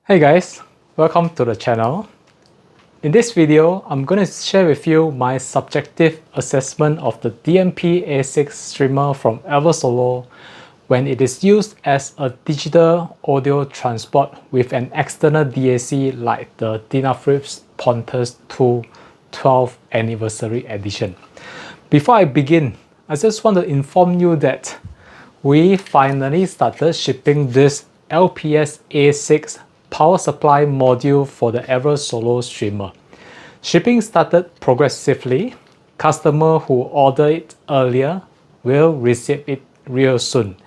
Hey guys, welcome to the channel. In this video, I'm going to share with you my subjective assessment of the DMP-A6 streamer from eversolo when it is used as a digital audio transport with an external DAC like the Dynaphilips Pontus 2 12th Anniversary Edition. Before I begin, I just want to inform you that we finally started shipping this LPS-A6 power supply module for the eversolo streamer. Shipping started progressively. Customer who ordered it earlier will receive it real soon.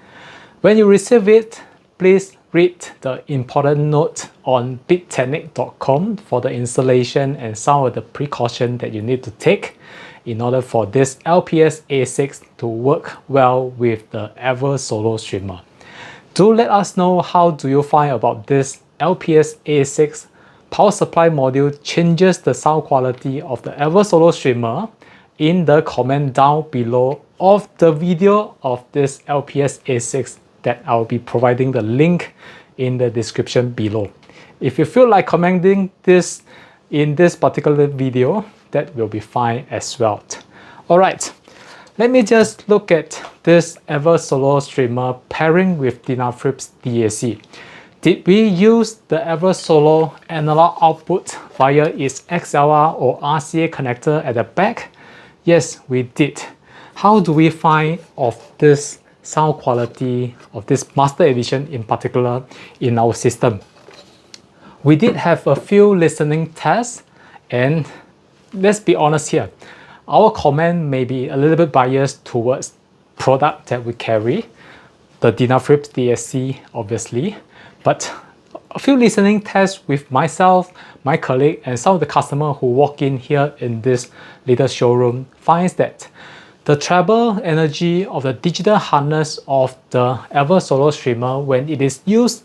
When you receive it, please read the important note on bittechnic.com for the installation and some of the precautions that you need to take in order for this LPS-A6 to work well with the eversolo streamer. Do let us know how do you find about this LPS-A6 power supply module changes the sound quality of the eversolo streamer in the comment down below of the video of this LPS-A6 that I'll be providing the link in the description below. If you feel like commenting this in this particular video, that will be fine as well. Alright, let me just look at this eversolo streamer pairing with Dynaphilips DAC. Did we use the eversolo analog output via its XLR or RCA connector at the back? Yes, we did. How do we find of this sound quality of this master edition in particular in our system? We did have a few listening tests, and let's be honest here, our comment may be a little bit biased towards product that we carry, the Dynaphilips DAC obviously, but a few listening tests with myself, my colleague, and some of the customers who walk in here in this little showroom finds that the treble energy of the digital harness of the eversolo streamer when it is used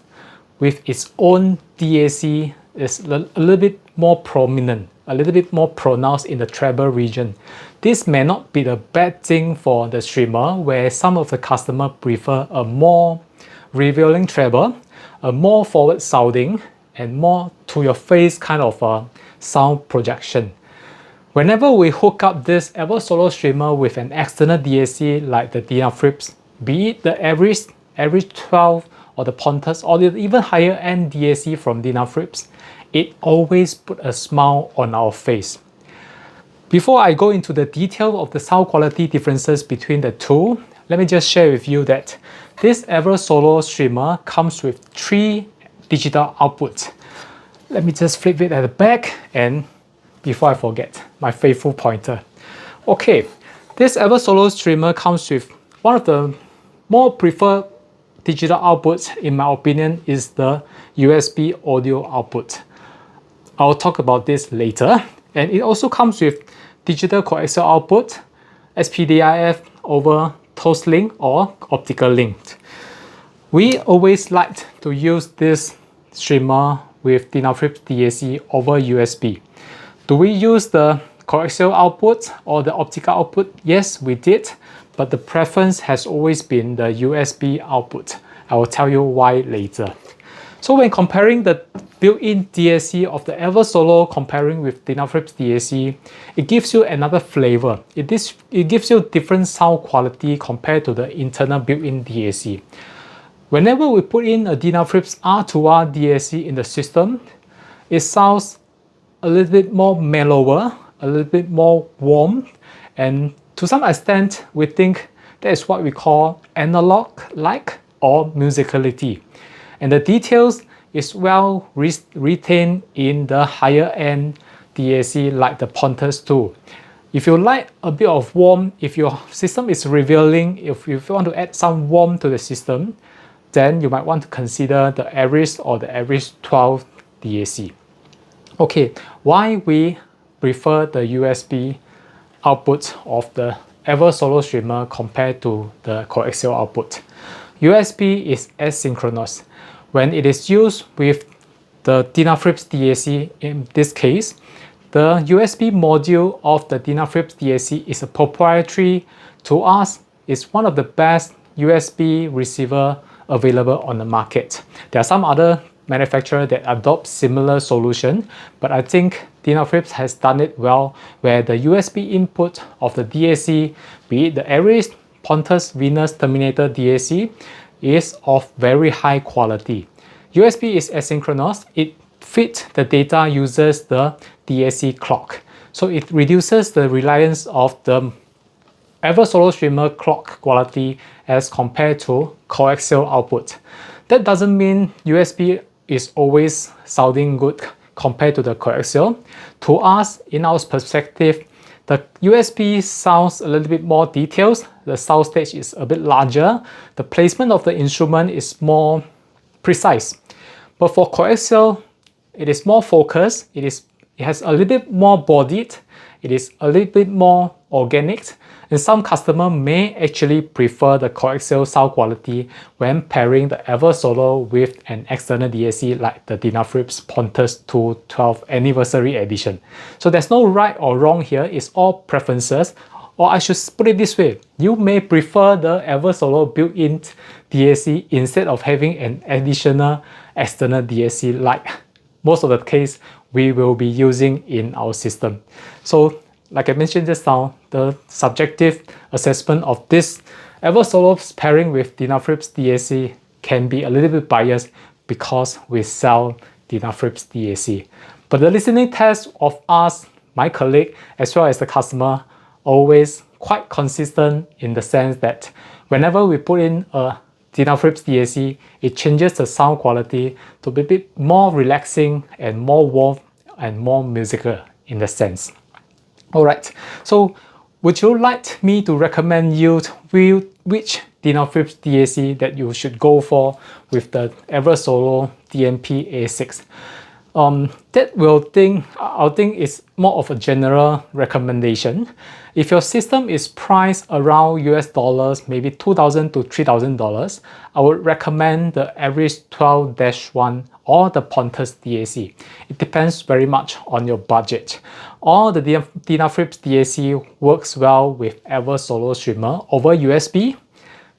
with its own DAC is a little bit more prominent, a little bit more pronounced in the treble region. This may not be the bad thing for the streamer, where some of the customers prefer a more revealing treble, a more forward sounding, and more to your face kind of a sound projection. Whenever we hook up this eversolo streamer with an external DAC like the Dynaphilips, be it the average 12 or the Pontus or the even higher end DAC from Dynaphilips, it always puts a smile on our face. Before I go into the detail of the sound quality differences between the two, let me just share with you that this eversolo streamer comes with 3 digital outputs. Let me just flip it at the back, and before I forget, my faithful pointer. Okay, this eversolo streamer comes with one of the more preferred digital outputs, in my opinion, is the USB audio output. I'll talk about this later. And it also comes with digital coaxial output, SPDIF over Toslink or optical link. We always liked to use this streamer with Dynaphilips DAC over USB. Do we use the coaxial output or the optical output? Yes, we did, but the preference has always been the USB output. I will tell you why later. So when comparing the built-in DAC of the eversolo comparing with Dynaphilips DAC, it gives you another flavor. It gives you different sound quality compared to the internal built-in DAC. Whenever we put in a Dynaphilips R2R DAC in the system, it sounds a little bit more mellower, a little bit more warm, and to some extent, we think that is what we call analog-like or musicality. And the details is well retained in the higher end DAC like the Pontus 2. If you like a bit of warmth, if your system is revealing, if you want to add some warmth to the system, then you might want to consider the average or the average 12 DAC. Okay, why we prefer the USB output of the eversolo streamer compared to the coaxial output? USB is asynchronous. When it is used with the Dynaphilips DAC, in this case, the USB module of the Dynaphilips DAC is a proprietary to us. It's one of the best USB receiver available on the market. There are some other manufacturer that adopt similar solution, but I think Dynaphrips has done it well, where the USB input of the DAC, be it the Aries, Pontus, Venus, Terminator DAC, is of very high quality. USB is asynchronous. It feeds the data, uses the DAC clock. So it reduces the reliance of the eversolo streamer clock quality as compared to coaxial output. That doesn't mean USB is always sounding good compared to the coaxial. To us, in our perspective, the USB sounds a little bit more detailed. The sound stage is a bit larger. The placement of the instrument is more precise. But for coaxial, it is more focused. It has a little bit more bodied. It is a little bit more organic. And some customers may actually prefer the coaxial sound quality when pairing the eversolo with an external DAC like the Dynaphrips Pontus 212 Anniversary Edition. So there's no right or wrong here, it's all preferences. Or I should put it this way, you may prefer the eversolo built-in DAC instead of having an additional external DAC like most of the case we will be using in our system. So like I mentioned just now, the subjective assessment of this eversolo pairing with Dynaphrips DAC can be a little bit biased because we sell Dynaphrips DAC. But the listening test of us, my colleague, as well as the customer, always quite consistent in the sense that whenever we put in a Dynaphrips DAC, it changes the sound quality to be a bit more relaxing and more warm and more musical in the sense. Alright, so would you like me to recommend you which Dynaphrips DAC that you should go for with the eversolo DMP-A6? I think is more of a general recommendation. If your system is priced around US dollars, maybe $2,000 to $3,000, I would recommend the Aries 12-1 or the Pontus DAC. It depends very much on your budget. Or the Dynaphrips DAC works well with eversolo streamer over USB,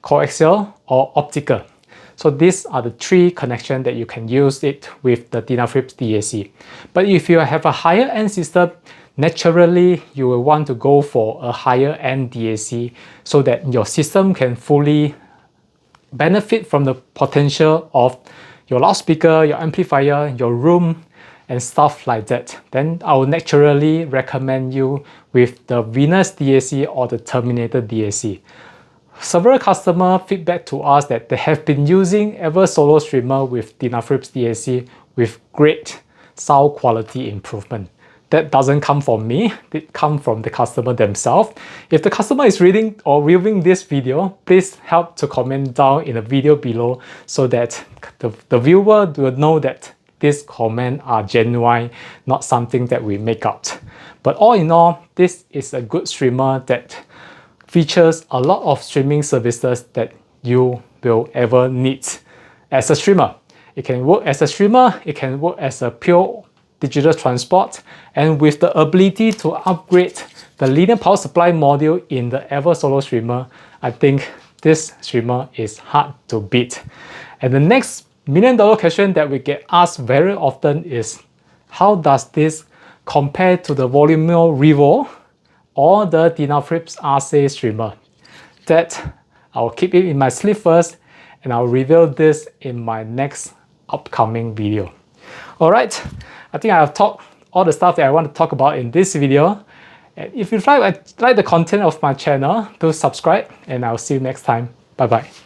coaxial, or optical. So these are the three connections that you can use it with the Dynaphrips DAC. But if you have a higher end system, naturally you will want to go for a higher end DAC so that your system can fully benefit from the potential of your loudspeaker, your amplifier, your room, and stuff like that. Then I will naturally recommend you with the Venus DAC or the Terminator DAC. Several customers feedback to us that they have been using eversolo streamer with Dynaphrips DAC with great sound quality improvement. That doesn't come from me, it comes from the customer themselves. If the customer is reading or viewing this video, please help to comment down in the video below so that the viewer will know that these comments are genuine, not something that we make up. But all in all, this is a good streamer that features a lot of streaming services that you will ever need as a streamer. It can work as a streamer, it can work as a pure digital transport, and with the ability to upgrade the linear power supply module in the eversolo streamer, I think this streamer is hard to beat. And the next million-dollar question that we get asked very often is, how does this compare to the Volumio Revo or the Dynaphrips RC streamer? That I'll keep it in my sleeve first, and I'll reveal this in my next upcoming video. Alright, I think I have talked all the stuff that I want to talk about in this video. And if you like the content of my channel, do subscribe, and I'll see you next time. Bye bye.